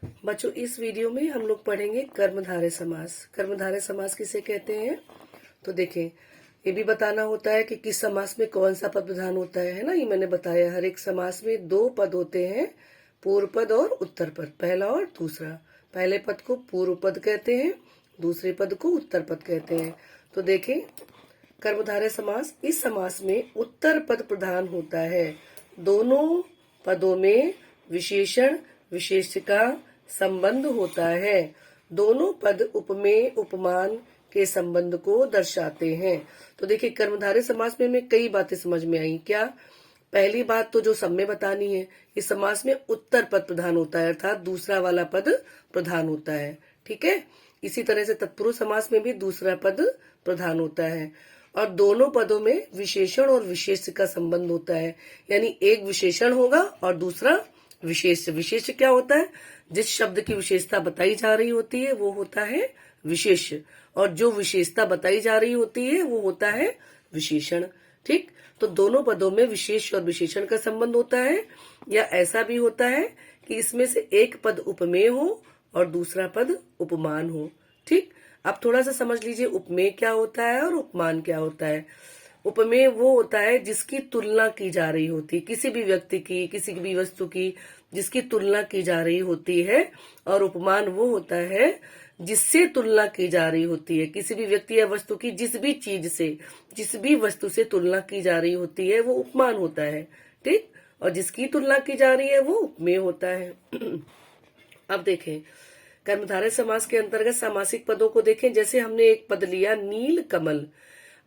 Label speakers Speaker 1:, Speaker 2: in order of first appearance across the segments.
Speaker 1: बच्चों, इस वीडियो में हम लोग पढ़ेंगे कर्मधारय समास। कर्मधारय समास किसे कहते हैं? तो देखें, ये भी बताना होता है कि किस समास में कौन सा पद प्रधान होता है ना। ये मैंने बताया, हर एक समास में दो पद होते हैं, पूर्व पद और उत्तर पद, पहला और दूसरा। पहले पद को पूर्व पद कहते हैं, दूसरे पद को उत्तर पद कहते हैं। तो देखें, कर्मधारय समास, इस समास में उत्तर पद प्रधान होता है। दोनों पदों में विशेषण विशेष्य का संबंध होता है। दोनों पद उपमेय उपमान के संबंध को दर्शाते हैं। तो देखिए, कर्मधारय समास में हमें कई बातें समझ में आई। क्या? पहली बात तो जो सब में बतानी है, इस समास में उत्तर पद प्रधान होता है, अर्थात दूसरा वाला पद प्रधान होता है। ठीक है। इसी तरह से तत्पुरुष समास में भी दूसरा पद प्रधान होता है, और दोनों पदों में विशेषण और विशेष्य का संबंध होता है। यानी एक विशेषण होगा और दूसरा विशेष्य। विशेष्य क्या होता है? जिस शब्द की विशेषता बताई जा रही होती है वो होता है विशेष्य, और जो विशेषता बताई जा रही होती है वो होता है विशेषण। ठीक। तो दोनों पदों में विशेष और विशेषण का संबंध होता है, या ऐसा भी होता है कि इसमें से एक पद उपमेय हो और दूसरा पद उपमान हो। ठीक। अब थोड़ा सा समझ लीजिए, उपमेय क्या होता है और उपमान क्या होता है। उपमेय वो होता है जिसकी तुलना की जा रही होती है, किसी भी व्यक्ति की, किसी भी वस्तु की, जिसकी तुलना की जा रही होती है। और उपमान वो होता है जिससे तुलना की जा रही होती है, किसी भी व्यक्ति या वस्तु की जिस भी चीज से, जिस भी वस्तु से तुलना की जा रही होती है वो उपमान होता है। ठीक। और जिसकी तुलना की जा रही है वो उपमेय होता है। अब देखें, कर्मधारय समास के अंतर्गत सामासिक पदों को देखें। जैसे हमने एक पद लिया नील कमल,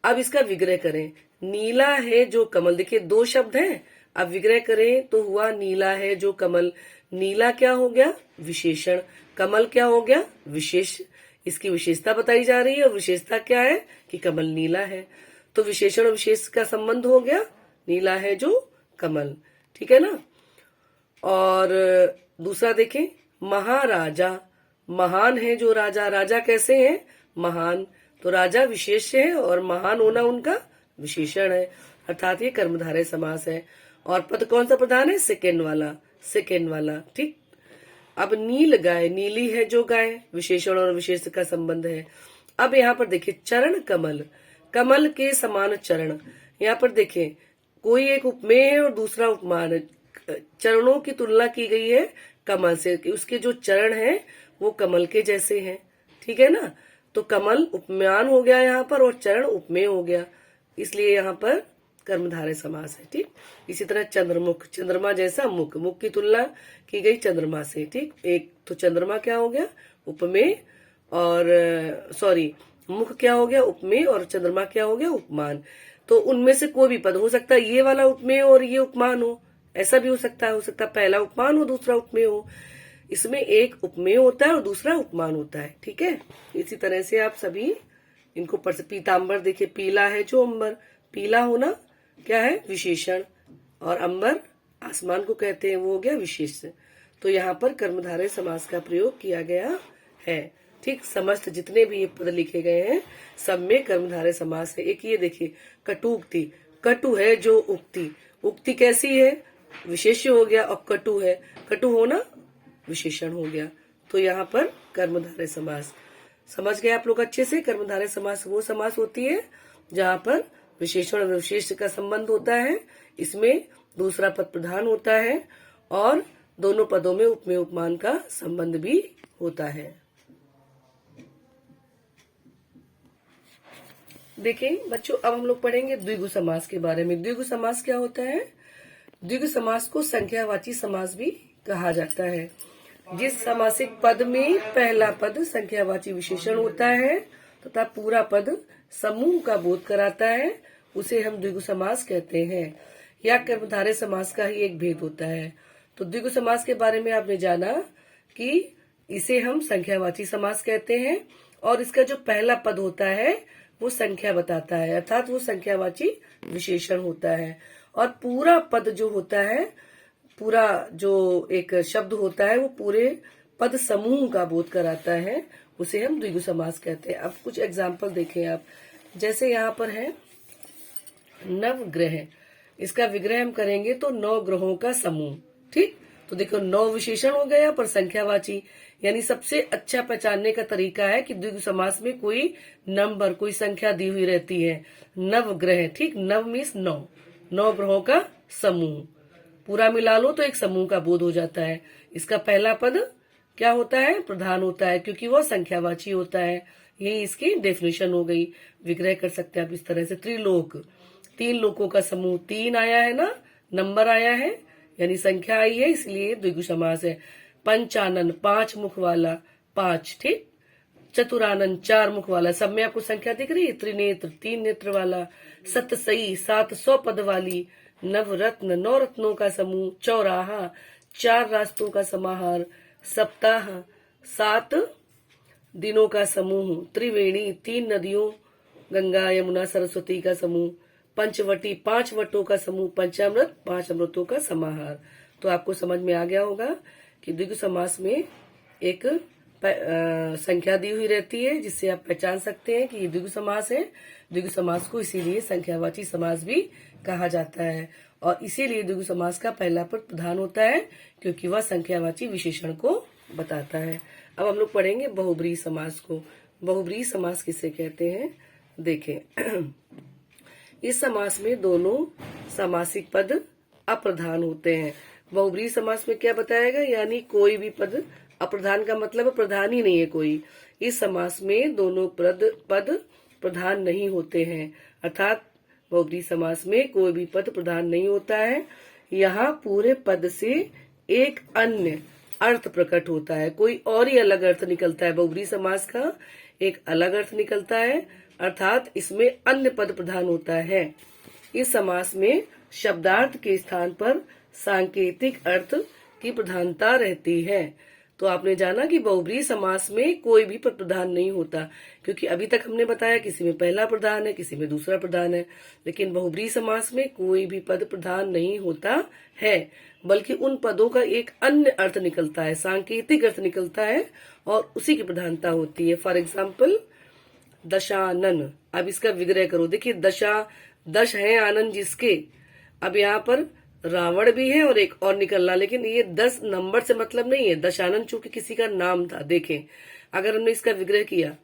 Speaker 1: अब इसका विग्रह करें। नीला है जो कमल, देखिए दो शब्द हैं, अब विग्रह करें तो हुआ नीला है जो कमल। नीला क्या हो गया? विशेषण। कमल क्या हो गया? विशेष। इसकी विशेषता बताई जा रही है, और विशेषता क्या है कि कमल नीला है। तो विशेषण और विशेष का संबंध हो गया, नीला है जो कमल। ठीक है ना। और दूसरा देखें, महाराजा, महान है जो राजा। राजा कैसे है? महान। तो राजा विशेष्य है और महान होना उनका विशेषण है, अर्थात ये कर्मधारय समास है। और पद कौन सा प्रधान है? सेकेंड वाला, सेकेंड वाला। ठीक। अब नील गाय, नीली है जो गाय, विशेषण और विशेष का संबंध है। अब यहाँ पर देखिए, चरण कमल, कमल के समान चरण। यहाँ पर देखिए, कोई एक उपमेय है और दूसरा उपमान है। चरणों की तुलना की गई है कमल से, उसके जो चरण हैं वो कमल के जैसे हैं। ठीक है ना। तो कमल उपमान हो गया यहाँ पर, और चरण उपमेय हो गया, इसलिए यहाँ पर कर्मधारय समास है। ठीक। इसी तरह चंद्रमुख, चंद्रमा जैसा मुख, मुख की तुलना की गई चंद्रमा से। ठीक। एक तो चंद्रमा क्या हो गया? उपमेय, और मुख क्या हो गया? उपमेय, और चंद्रमा क्या हो गया? उपमान। तो उनमें से कोई भी पद हो सकता है, ये वाला उपमेय और ये उपमान हो, ऐसा भी हो सकता है। पहला उपमान हो दूसरा उपमेय हो। इसमें एक उपमेय होता है और दूसरा उपमान होता है। ठीक है। इसी तरह से आप सभी इनको पढ़ सकते। पीताम्बर, देखिए पीला है जो अंबर, पीला होना क्या है? विशेषण, और अंबर आसमान को कहते हैं, वो हो गया विशेष। तो यहाँ पर कर्मधारय समास का प्रयोग किया गया है। ठीक। समस्त जितने भी ये पद लिखे गए हैं सब में कर्मधारय समास है। एक ये देखिए, कटुक्ति, कटु है जो उक्ति, उक्ति कैसी है? विशेष्य हो गया, और कटु है, कटु होना विशेषण हो गया। तो यहाँ पर कर्मधारय समास। समझ गए आप लोग अच्छे से? कर्मधारय समास वो समास होती है जहाँ पर विशेषण और विशेष का संबंध होता है, इसमें दूसरा पद प्रधान होता है, और दोनों पदों में उपमेय उपमान का संबंध भी होता है। देखें बच्चों, अब हम लोग पढ़ेंगे द्विगु समास के बारे में। द्विगु समास क्या होता है? द्विगु समास को संख्यावाची समास भी कहा जाता है। जिस समासिक पद में पहला पद संख्यावाची विशेषण होता है तथा पूरा पद समूह का बोध कराता है, उसे हम द्विगु समास कहते हैं। या कर्मधारय समास का ही एक भेद होता है। तो द्विगु समास के बारे में आपने जाना कि इसे हम संख्यावाची समास कहते हैं, और इसका जो पहला पद होता है वो संख्या बताता है, अर्थात वो संख्यावाची विशेषण होता है। और पूरा पद जो होता है, पूरा जो एक शब्द होता है वो पूरे पद समूह का बोध कराता है, उसे हम द्विगु समास कहते हैं। अब कुछ एग्जाम्पल देखें आप। जैसे यहाँ पर है नवग्रह, इसका विग्रह हम करेंगे तो 9 ग्रहों का समूह। ठीक। तो देखो 9 विशेषण हो गया पर संख्यावाची, यानी सबसे अच्छा पहचानने का तरीका है कि द्विगु समास में कोई नंबर, कोई संख्या दी हुई रहती है। नव ग्रह, ठीक, नव मीन्स 9, 9 ग्रहों का समूह, पूरा मिला लो तो एक समूह का बोध हो जाता है। इसका पहला पद क्या होता है? प्रधान होता है, क्योंकि वह संख्यावाची होता है। यही इसकी डेफिनेशन हो गई। विग्रह कर सकते हैं आप इस तरह से। त्रिलोक, 3 लोकों का समूह, 3 आया है ना, नंबर आया है, यानी संख्या आई है, इसलिए द्विगु समास है। पंचानन, 5 मुख वाला, 5, ठीक। चतुरानन, 4 मुख वाला, सब में आपको संख्या दिख रही है। त्रिनेत्र, 3 नेत्र वाला। सतसई, 700 पद वाली। नवरत्न, 9 रत्नों का समूह। चौराहा, 4 रास्तों का समाहार। सप्ताह, 7 दिनों का समूह। त्रिवेणी, 3 नदियों, गंगा यमुना सरस्वती का समूह। पंचवटी, 5 वटों का समूह। पंचामृत, 5 अमृतों का समाहार। तो आपको समझ में आ गया होगा कि द्विगु समास में एक संख्या दी हुई रहती है, जिससे आप पहचान सकते हैं कि ये द्विगु समास है। द्विगु समास को इसीलिए संख्यावाची समास भी कहा जाता है, और इसीलिए द्विगु समास का पहला पद प्रधान होता है, क्योंकि वह संख्यावाची विशेषण को बताता है। अब हम लोग पढ़ेंगे बहुब्रीहि समास को। बहुब्रीहि समास किसे कहते हैं? देखें, इस समास में दोनों समासिक पद अप्रधान होते हैं। बहुब्रीहि समास में क्या बताएगा? यानी कोई भी पद, अप्रधान का मतलब प्रधान ही नहीं है कोई। इस समास में दोनों पद प्रधान नहीं होते हैं, अर्थात बहुब्रीहि समास में कोई भी पद प्रधान नहीं होता है। यहाँ पूरे पद से एक अन्य अर्थ प्रकट होता है, कोई और ही अलग अर्थ निकलता है। बहुब्रीहि समास का एक अलग अर्थ निकलता है, अर्थात इसमें अन्य पद प्रधान होता है। इस समास में शब्दार्थ के स्थान पर सांकेतिक अर्थ की प्रधानता रहती है। तो आपने जाना कि बहुब्रीहि समास में कोई भी पद प्रधान नहीं होता, क्योंकि अभी तक हमने बताया किसी में पहला प्रधान है, किसी में दूसरा प्रधान है, लेकिन बहुब्रीहि समास में कोई भी पद प्रधान नहीं होता है, बल्कि उन पदों का एक अन्य अर्थ निकलता है, सांकेतिक अर्थ निकलता है, और उसी की प्रधानता होती है। फॉर एग्जाम्पल, दशानन, अब इसका विग्रह करो। देखिए, दश है आनंद जिसके, अब यहाँ पर रावण भी है और एक और निकल रहा, लेकिन ये 10 नंबर से मतलब नहीं है। दशानन चूंकि किसी का नाम था। देखें, अगर हमने इसका विग्रह किया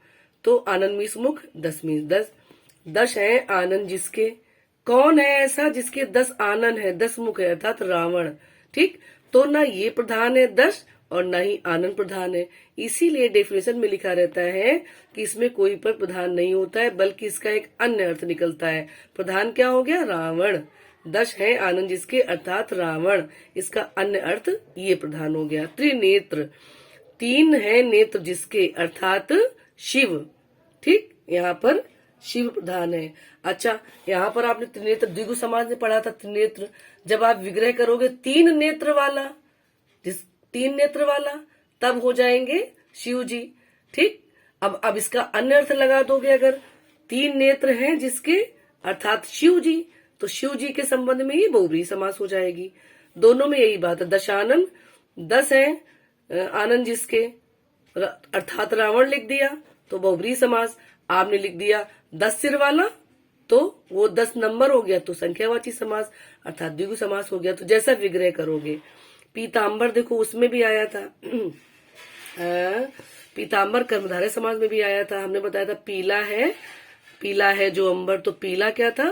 Speaker 1: तो आनंद मीन्स मुख, 10 मीन्स 10। 10 है आनंद जिसके, कौन है ऐसा जिसके 10 आनंद है, 10 मुख है, अर्थात रावण, ठीक। तो ना ये प्रधान है 10 और ना ही आनंद प्रधान है, इसीलिए डेफिनेशन में लिखा रहता है कि इसमें कोई पर प्रधान नहीं होता है, बल्कि इसका एक अन्य अर्थ निकलता है। प्रधान क्या हो गया? रावण। 10 है आनंद जिसके, अर्थात रावण, इसका अन्य अर्थ ये प्रधान हो गया। त्रिनेत्र, 3 है नेत्र जिसके, अर्थात शिव, ठीक। यहाँ पर शिव प्रधान है। अच्छा, यहाँ पर आपने त्रिनेत्र द्विगु समास में पढ़ा था। त्रिनेत्र, जब आप विग्रह करोगे 3 नेत्र वाला, 3 नेत्र वाला, तब हो जाएंगे शिव जी, ठीक। अब इसका अन्य अर्थ लगा दोगे, अगर 3 नेत्र हैं जिसके, अर्थात शिव जी, तो शिव जी के संबंध में ही बहुब्रीहि समास हो जाएगी। दोनों में यही बात है। दशानन, 10 है आनंद जिसके, अर्थात रावण लिख दिया तो बहुब्रीहि समास। आपने लिख दिया 10 सिर वाला, तो वो 10 नंबर हो गया, तो संख्यावाची समास, अर्थात द्विगु समास हो गया। तो जैसा विग्रह करोगे। पीताम्बर, देखो उसमें भी आया था। पीताम्बर कर्मधारय समास में भी आया था। हमने बताया था पीला है जो अंबर, तो पीला क्या था?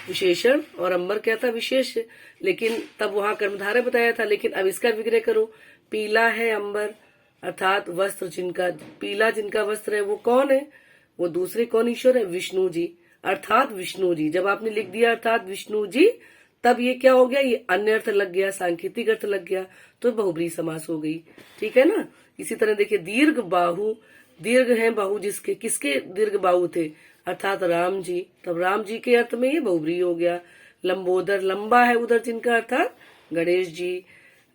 Speaker 1: विशेषण, और अंबर क्या था? विशेष। लेकिन तब वहां कर्मधारय बताया था, लेकिन अब इसका विग्रह करो। पीला है अंबर, अर्थात वस्त्र जिनका, पीला जिनका वस्त्र है वो कौन है? वो दूसरे कौन ईश्वर है? विष्णु जी, अर्थात विष्णु जी। जब आपने लिख दिया अर्थात विष्णु जी, तब ये क्या हो गया? ये अन्य अर्थ लग गया, सांकेतिक अर्थ लग गया, तो बहुब्रीहि समास हो गई, ठीक है ना। इसी तरह देखिए, दीर्घ बाहु, दीर्घ है बाहु जिसके, किसके दीर्घ बाहु थे? अर्थात राम जी, तब राम जी के अर्थ में ये बहुब्रीहि हो गया। लंबोदर, लंबा है उधर जिनका, अर्थात गणेश जी।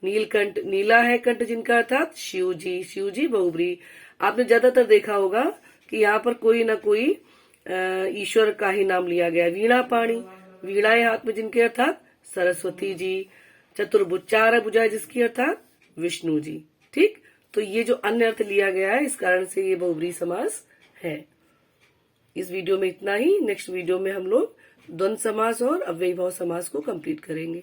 Speaker 1: नीलकंठ, नीला है कंठ जिनका, अर्थात शिव जी बहुब्रीहि। आपने ज्यादातर देखा होगा कि यहाँ पर कोई ना कोई ईश्वर का ही नाम लिया गया। वीणा पाणी, वीणा है हाथ में जिनके, अर्थात सरस्वती जी। चतुर्भुज, 4 भुजा जिसकी, अर्थात विष्णु जी, ठीक। तो ये जो अन्य अर्थ लिया गया है, इस कारण से ये बहुब्रीहि समास है। इस वीडियो में इतना ही। नेक्स्ट वीडियो में हम लोग द्वंद्व समास और अव्ययीभाव समास को कंप्लीट करेंगे।